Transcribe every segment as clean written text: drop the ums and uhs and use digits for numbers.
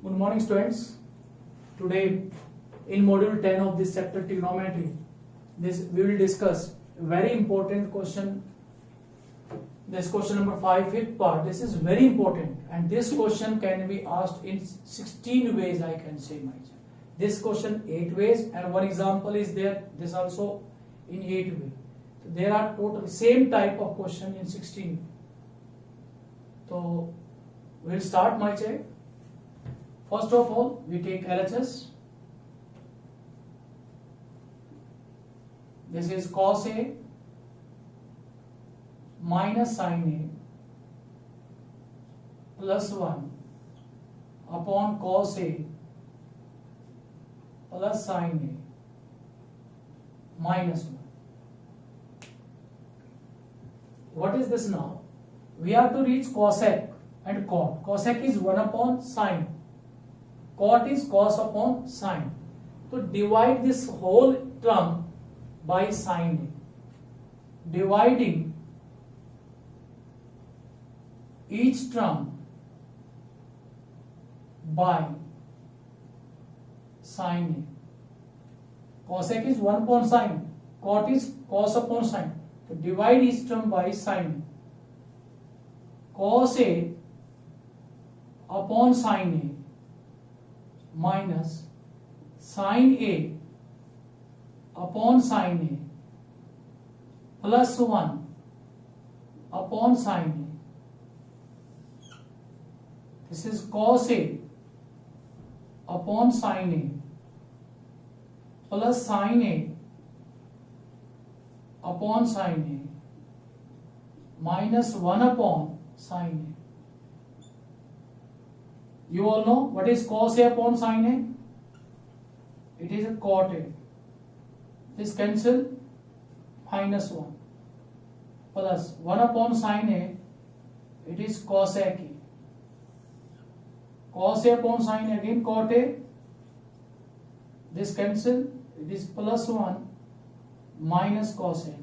Good morning, students. Today, in module 10 of this chapter trigonometry, we will discuss a very important question. This question number 5, fifth part. This is very important, and this question can be asked in 16 ways. I can say my child. This question 8 ways, and one example is there. This also in 8 ways. So there are total same type of question in 16. So we'll start, my child. First of all, we take LHS. This is cos A minus sin A plus 1 upon cos A plus sin A minus 1. What is this now? We have to reach cosec and cot. Cosec is 1 upon sin. Cot is cos upon sin. So divide this whole term by sin A. Dividing each term by sin A. Cosec is 1 upon sin. Cot is cos upon sin. So divide each term by sin A. Cos A upon sin A minus sin A upon sin A plus 1 upon sin A. This is cos A upon sin A plus sin A upon sin A minus 1 upon sin A. You all know what is cos A upon sin A? It is a cot A. This cancel, minus 1 plus 1 upon sin A, it is cosec A. Cos A upon sin A, again cot A. This cancel, it is plus 1 minus cosec A.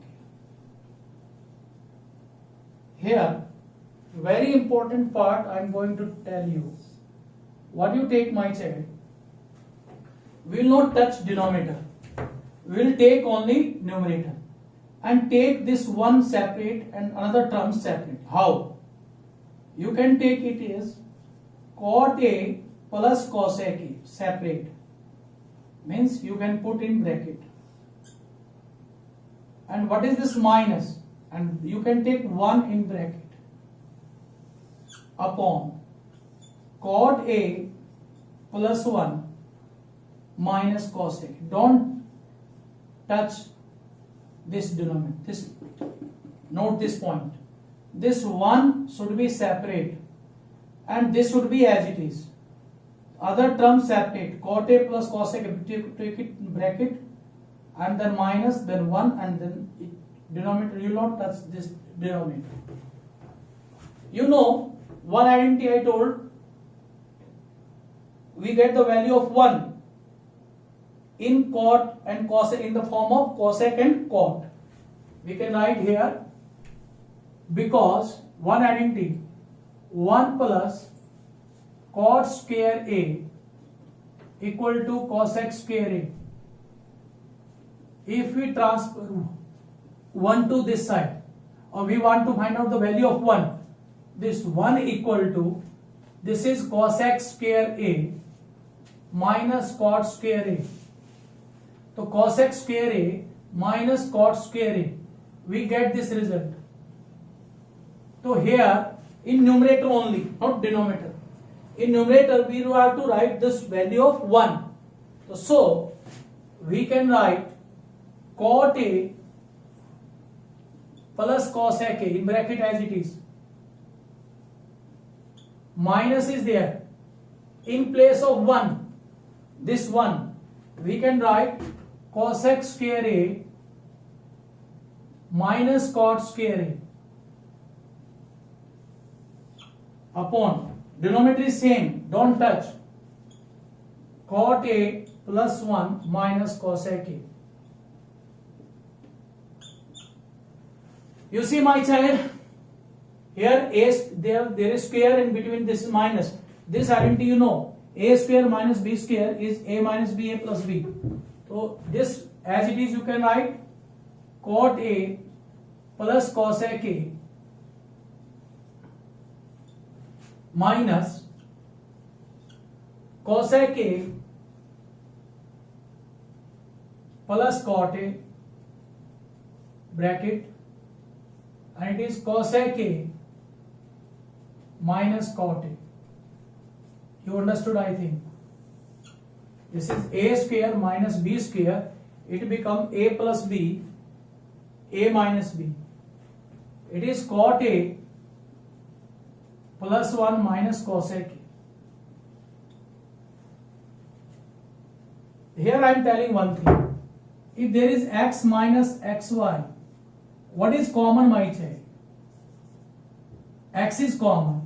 Here, very important part I am going to tell you. What you take, my child? We will not touch denominator. We will take only numerator and take this one separate and another term separate. How? You can take it as cot A plus cosec A separate. Means you can put in bracket. And what is this minus? And you can take 1 in bracket upon cot A plus 1 minus cosec. Don't touch this denominator. Note this point. This 1 should be separate and this should be as it is. Other terms separate. Cot A plus cosec, take it in bracket and then minus, then 1 and then denominator. You will not touch this denominator. You know, one identity I told, we get the value of 1 in cot and cosec in the form of cosec and cot. We can write here, because one identity 1 plus cot square A equal to cosec square A. If we transfer 1 to this side, or we want to find out the value of 1, this 1 equal to, this is cosec square A minus cot square A. So cosec square A minus cot square A, we get this result. So here in numerator only, not denominator. In numerator we have to write this value of 1. So we can write cot A plus cosec A in bracket as it is. Minus is there. In place of 1, this 1, we can write cosec square A minus cot square A upon, denominator is same, don't touch, cot A plus 1 minus cosec A. You see, my child, here there is square in between, this is minus. This identity you know. a square minus b square is a minus b a plus b. So this as it is you can write cot a plus cosec a minus cosec a plus cot a bracket, and it is cosec a minus cot a. You understood, I think. This is a square minus b square. It become a plus b, a minus b. It is cot a plus 1 minus cosec a. Here I am telling one thing. If there is x minus xy, what is common, my child? X is common.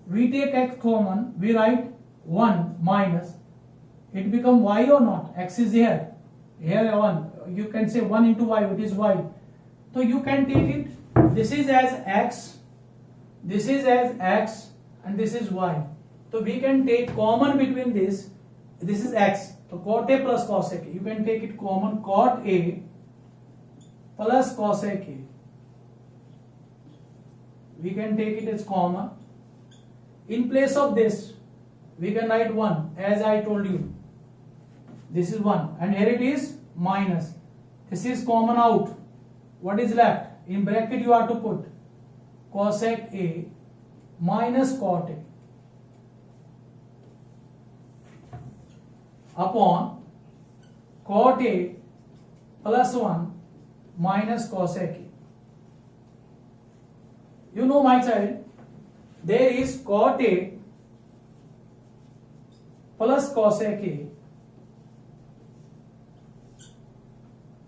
We take x common, we write 1 minus, it become y or not? X is here 1, you can say 1 into y, it is y. So you can take it, this is as x, this is as x, and this is y. So we can take common between this is x, so cot a plus cosec a, you can take it common, cot a plus cosec a, we can take it as common. In place of this, we can write 1 as I told you. This is 1 and here it is minus. This is common out. What is left? In bracket you have to put cosec a minus cot a upon cot a plus 1 minus cosec a. You know, my child, there is cot a plus cosec a.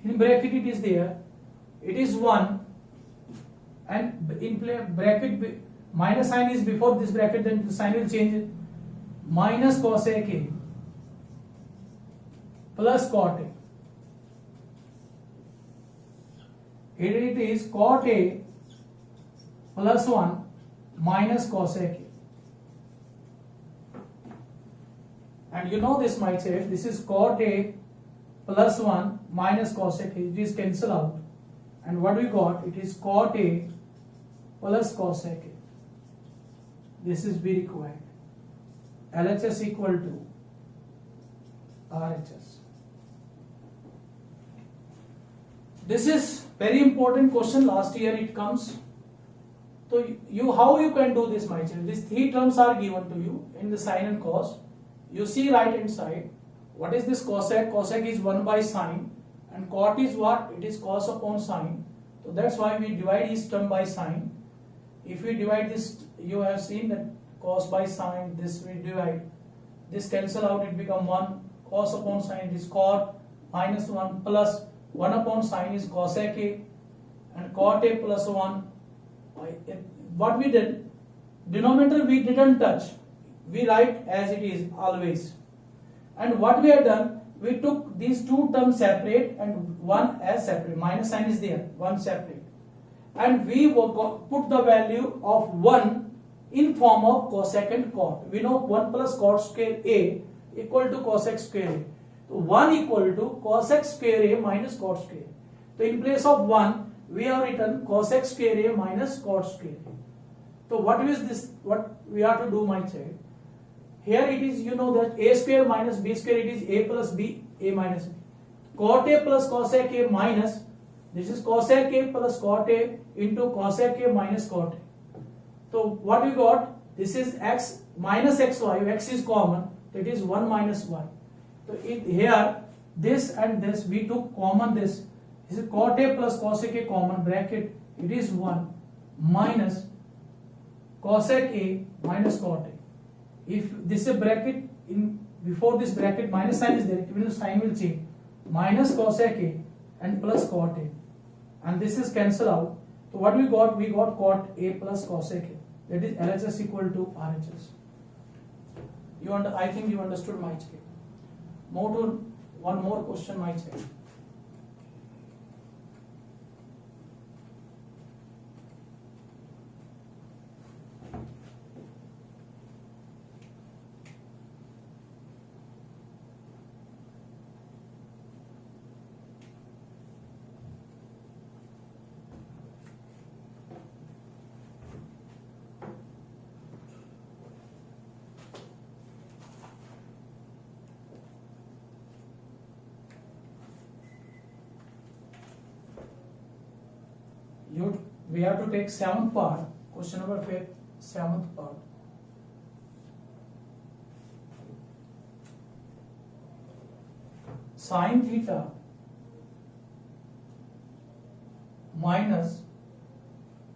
In bracket it is there. It is 1 and in bracket minus sign is before this bracket, then the sign will change it. Minus cosec a plus cot a. Here it is cot a plus 1 minus cosec a. And you know this, my child, this is cot a plus 1 minus cosec a. It is cancel out. And what we got? It is cot a plus cosec a. This is be required. LHS equal to RHS. This is very important question. Last year it comes. So you how you can do this, my child? These three terms are given to you in the sine and cos. You see right hand side. What is this cosec? Cosec is 1 by sine, and cot is what? It is cos upon sine. So that's why we divide each term by sine. If we divide this, you have seen that cos by sine, this we divide. This cancel out, it become 1. Cos upon sine is cot minus 1 plus 1 upon sine is cosec a, and cot a plus 1. What we did, denominator we didn't touch. We write as it is always. And what we have done, we took these two terms separate and one as separate. Minus sign is there, one separate. And we put the value of 1 in form of cosec and cot. We know 1 plus cot square a equal to cosec square a. So 1 equal to cosec square a minus cot square a. So in place of 1, we have written cosec square a minus cot square a. So what is this? What we have to do, my child? Here it is, you know that a square minus b square, it is a plus b, a minus b. Cot a plus cosec a minus, this is cosec a plus cot a into cosec a minus cot a. So what we got? This is x minus xy, x is common, so it is 1 minus y. So here, this and this, we took common this. This is cot a plus cosec a common bracket, it is 1 minus cosec a minus cot a. If this is a bracket, in before this bracket minus sign is there, it means sign will change. Minus cosec a and plus cot a, and this is cancel out. So what we got? We got cot a plus cosec a. That is LHS equal to RHS. I think you understood, my child. More to one more question, my child. we have to take 7th part, question number 5, 7th part. Sin theta minus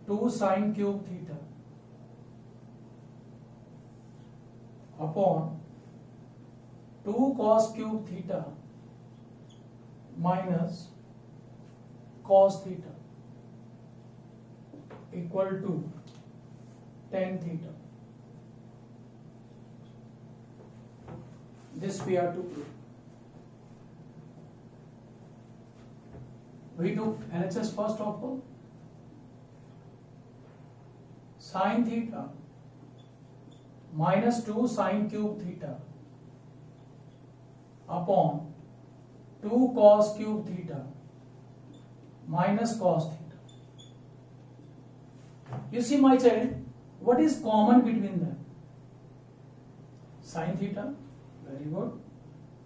2 sin cube theta upon 2 cos cube theta minus cos theta equal to tan theta. This we have to prove. We do LHS first of all. Sin theta minus 2 sin cube theta upon 2 cos cube theta minus cos theta. You see, my child, what is common between them? Sin theta, very good.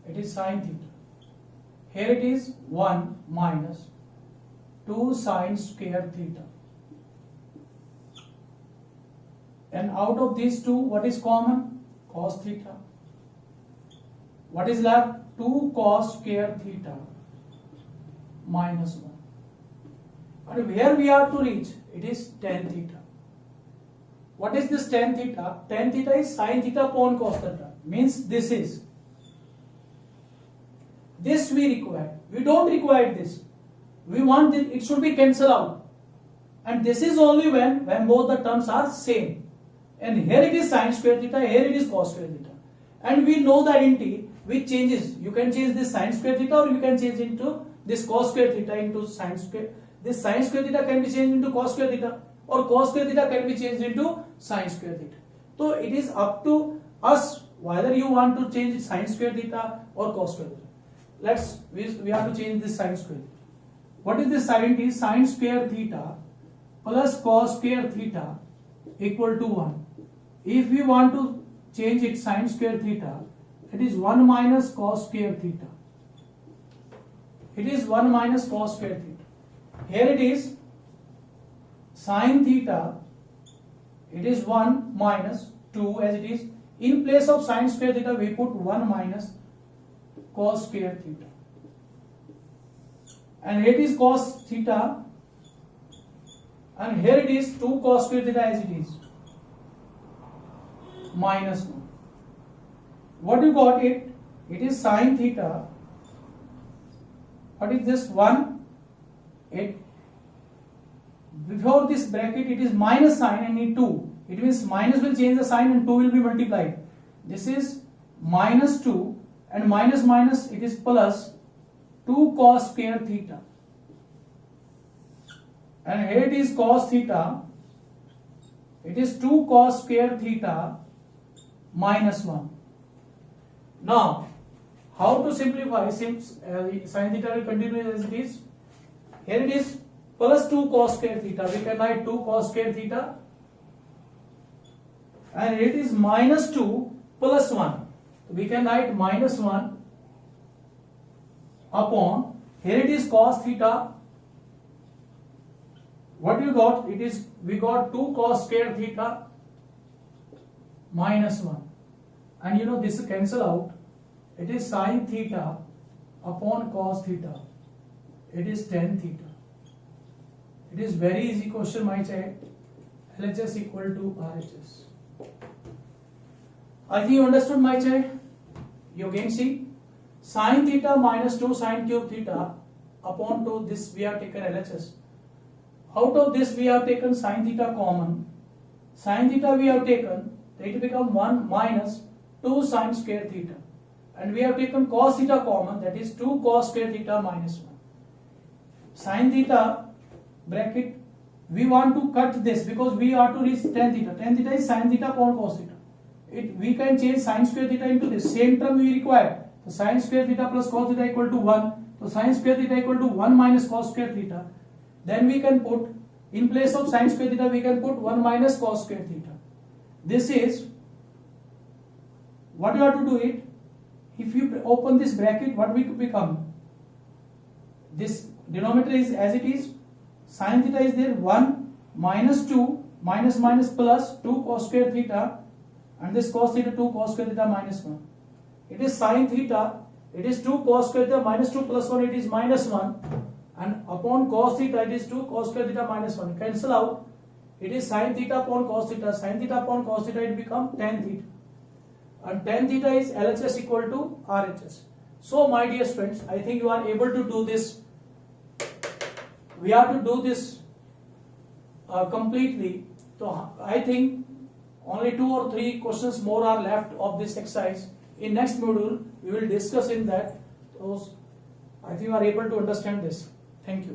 It is sin theta. Here it is 1 minus 2 sin square theta. And out of these two, what is common? Cos theta. What is left? 2 cos square theta minus 1. And where we are to reach? It is tan theta. What is this tan theta? Tan theta is sin theta upon cos theta. Means this is. This we require. We don't require this. We want this, it should be cancelled out. And this is only when both the terms are same. And here it is sin square theta, here it is cos square theta. And we know the identity which changes. You can change this sin square theta or you can change into this cos square theta into sin square. This sin square theta can be changed into cos square theta, or cos square theta can be changed into sin square theta. So it is up to us whether you want to change sin square theta or cos square theta. We have to change this sin square theta. What is this identity? Sin square theta plus cos square theta equal to 1. If we want to change it sin square theta, it is 1 minus cos square theta. It is 1 minus cos square theta. Here it is sin theta, it is 1 minus 2 as it is. In place of sin square theta, we put 1 minus cos square theta. And here it is cos theta, and here it is 2 cos square theta as it is, minus 1. What you got it? It is sin theta. What is this? 1. It before this bracket it is minus sign and need 2. It means minus will change the sign and 2 will be multiplied. This is minus 2 and minus minus it is plus 2 cos square theta. And here it is cos theta. It is 2 cos square theta minus 1. Now, how to simplify? Since sin theta will continue as it is. Here it is plus 2 cos square theta. We can write 2 cos square theta. And it is minus 2 plus 1. We can write minus 1 upon, here it is cos theta. What you got? It is, we got 2 cos square theta minus 1. And you know this will cancel out. It is sin theta upon cos theta. It is tan theta. It is very easy question, my child. LHS equal to RHS. I think you understood, my child. You can see sin theta minus 2 sin cube theta upon 2, this we have taken LHS. Out of this we have taken sin theta common. Sin theta we have taken, it become 1 minus 2 sin square theta. And we have taken cos theta common, that is 2 cos square theta minus 1. Sin theta bracket, we want to cut this because we are to reach tan theta. Tan theta is sin theta upon cos theta. We can change sin square theta into this. Same term we require. So sin square theta plus cos theta equal to 1. So sin square theta equal to 1 minus cos square theta. Then we can put, in place of sin square theta, we can put 1 minus cos square theta. This is, what you have to do it, if you open this bracket, what will become? This denominator is as it is, sin theta is there, 1 minus 2 minus minus plus 2 cos square theta, and this cos theta 2 cos square theta minus 1. It is sin theta, it is 2 cos square theta minus 2 plus 1, it is minus 1, and upon cos theta it is 2 cos square theta minus 1. Cancel out, it is sin theta upon cos theta, sin theta upon cos theta, it become tan theta, and tan theta is LHS equal to RHS. So my dear friends, I think you are able to do this. We have to do this completely. So I think only 2 or 3 questions more are left of this exercise. In next module, we will discuss in that. So I think you are able to understand this. Thank you.